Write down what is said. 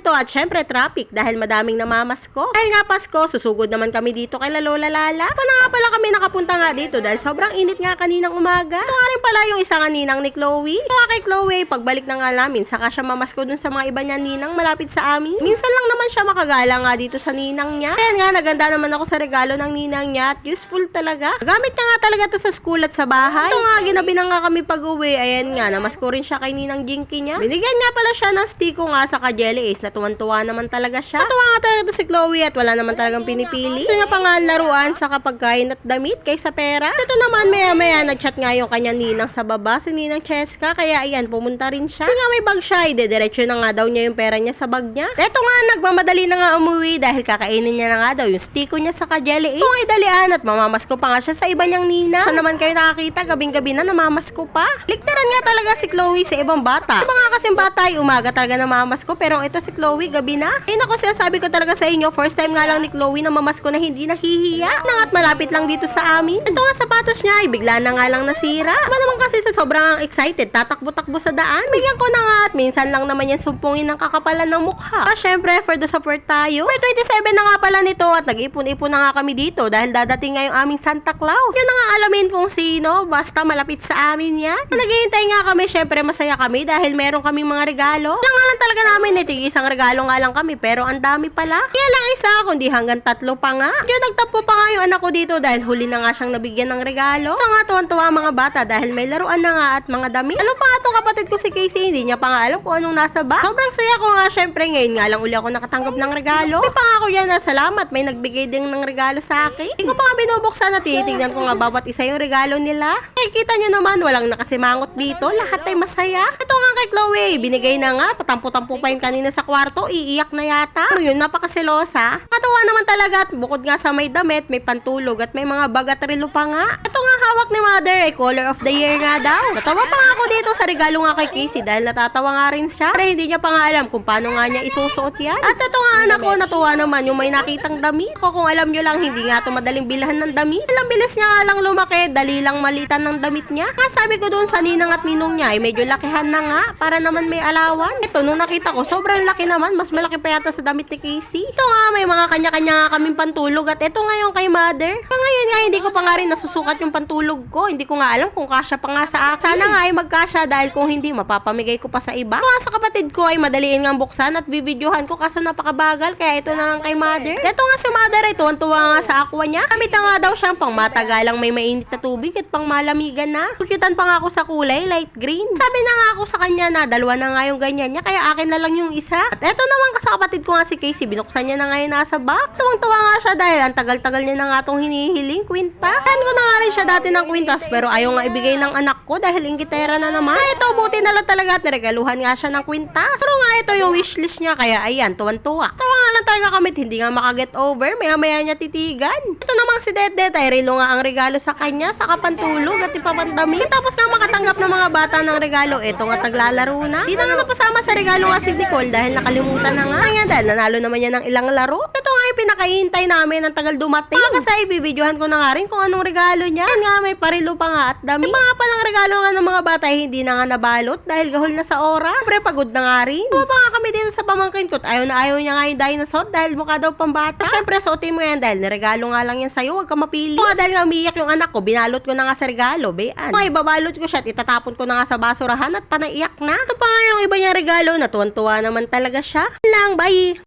nito at syempre traffic dahil madaming namamasko. Dahil nga Pasko, susugod naman kami dito kay Lola Lala. Pa na nga pala kami nakapunta nga dito dahil sobrang init nga kaninang umaga. Ito nga rin pala yung isang ninang ni Chloe. Ito nga kay Chloe, pagbalik na nga namin, saka siya mamasko dun sa mga iba niya ninang malapit sa amin. Minsan lang naman siya makagala nga dito sa ninang niya. Kaya nga, naganda naman ako sa regalo ng ninang niya at useful talaga. Gamit niya nga talaga to sa school at sa bahay. Ito nga, ginabi na nga kami pag-uwi. Ayan nga, namasko rin siya kay ninang Jinky niya. Binigyan nga pala siya ng stiko nga sa ka-jelly ace na tuwan-tuwa naman talaga siya. Natuwa nga talaga to si Chloe at wala naman talagang pinipili. Gusto niya pa nga laruan sa kapagkain at damit kaysa pera. Ito naman, maya-maya nag-chat nga yung kanya ninang sa baba, si ninang Cheska. Kaya ayan, pumunta rin siya. Hindi nga may bag siya, ide-diretso na nga daw niya yung pera niya sa bag niya. Ito nga, nagmamadali na nga umuwi dahil kakainin niya na nga daw yung stiko niya sa ka-jelly ace. Kung ay dalian at mamamasko pa nga siya sa iba niyang ninang. Saan naman kayo nakakita, gabing-gabi na namamasko pa. Liktaran nga talaga si Chloe sa ibang bata. Iba nga kasing bata ay umaga talaga namamasko, pero ito si Chloe gabi na. Ayun ako, sinasabi ko talaga sa inyo, first time nga lang ni Chloe na mamasko na hindi nahihiya. At malapit lang dito sa amin. Ito nga sapatos niya ay bigla na nga lang nasira. Iba naman kasi sa sobrang excited, tatakbo-takbo sa daan. Bigyan ko na nga at minsan lang naman yan sumpungin ng kakapalan ng mukha. Syempre, for the support tayo. For 27 na nga pala nito at nag-ipon-ipon na nga kami dito dahil dadating nga yung aming Santa Claus. Yun na nga alamin kung sino, basta malapit sa amin yan. Naghihintay nga kami, syempre masaya kami dahil meron kaming mga regalo. Lang nga lang talaga namin, isang regalo nga lang kami pero ang dami pala. Kaya lang isa, kundi hanggang 3 pa nga. Diyan nagtapo pa nga yung anak ko dito dahil huli na nga siyang nabigyan ng regalo. Ito nga tuwan-tuwa mga bata dahil may laruan na nga at mga dami. Alam pa nga itong kapatid ko si Casey, hindi niya pa nga alam kung anong nasa box. Sobrang saya ko nga, syempre ngayon nga lang uli ako nakatanggap ng regalo. May pangako yan na salamat, may nagbigay din ng regalo sa akin. Hindi ko pa nga binubuksan at titignan ko nga bawat isa yung regalo nila. Kita nyo naman, walang nakasimangot dito, lahat ay masaya. Ito nga kay Chloe, binigay na nga, patampo-tampo pa yun kanina sa kwarto, iiyak na yata. Ano yun, napakaselosa. Katawa naman talaga at bukod nga sa may damit, may pantulog at may mga bag at relo pa nga. Ito nga hawak ni Mother ay color of the year nga daw. Natawa pa nga ako dito sa regalo nga kay Casey dahil natatawa nga rin siya. Pero hindi niya pa nga alam kung paano nga niya isusuot yan. At ito nga anak ko, natuwa naman yung may nakitang damit. Kung alam nyo lang, hindi nga ito madaling bilhan ng damit. Ilang bilis niya nga lang lumaki, dali lang malitan ng damit niya. Sabi ko doon sa ninang at ninong niya ay medyo lakihan na nga para naman may alawan. Ito nung nakita ko sobrang laki naman, mas malaki pa yata sa damit ni Casey. Ito nga may mga kanya-kanya nga kaming pantulog at ito nga yung kay Mother. Ngayon nga hindi ko pa nga rin nasusukat yung pantulog ko. Hindi ko nga alam kung kasya pa nga sa akin. Sana nga ay magkasya dahil kung hindi mapapamigay ko pa sa iba. Ito nga sa kapatid ko ay madaliin nga buksan at bibidyohan ko kaso napakabagal kaya ito na lang kay Mother. Ito nga si Mother ay tuwan-tuwa nga sa aqua niya. Gamit na nga daw siyang pang matagalang may mainit na tubig at pang malamigan na. Kukyutan pa nga ako sa kulay, light green. Sabi na nga ako sa kanya na dalawa na nga yung ganyan niya, kaya akin na lang yung isa. At eto naman sa kapatid ko nga si Casey, binuksan niya na nga yung nasa box. Tuwang-tuwa nga siya dahil ang tagal-tagal niya na nga itong hinihiling, kwintas. Saan ko na nga rin siya dati ng kwintas pero ayaw nga ibigay ng anak ko dahil inggitera na naman. Kaya ito, buti na lang talaga at niregaluhan nga siya ng kwintas. Pero nga ito yung wishlist niya, kaya ayan, tuwan-tuwa. Tawa nga lang talaga kami, hindi nga makaget over, maya-maya niya titigan. Ito namang si Dede, ay relo nga ang regalo sa kanya, sa kapantulog at ipapandami. Tapos nga makatanggap ng mga bata ng regalo, eto nga taglalaro na. Di na nga napasama sa regalo nga si Nicole dahil nakalimutan na nga. Kaya dahil nanalo naman niya ng ilang laro. Ito nga yung pinakahihintay namin ng tagal dumating. Kasi ibibidyohan ko na nga rin kung anong regalo niya. Yan nga, may parilo pa nga at dami. Iba nga palang regalo nga ng mga bata hindi na nga nabalot dahil gahol na sa oras. Siyempre pagod na nga rin. Iba pa nga kami dito sa pamangkin ko. Ayaw na ayaw niya nga yung dinosaur dahil mukha daw pambata. Siyempre suotin mo yan dahil niregalo nga lang yan sa'yo. Huwag ka mapili. Kung dahil nga umiyak yung anak ko, binalot ko na nga sa regalo. Bayan. Kung ibabalot ko siya at itatapon ko na nga sa basurahan at panaiyak na. Ito pa nga yung iba niya regalo na tuwan-tuwa naman talaga siya. Lang, bye!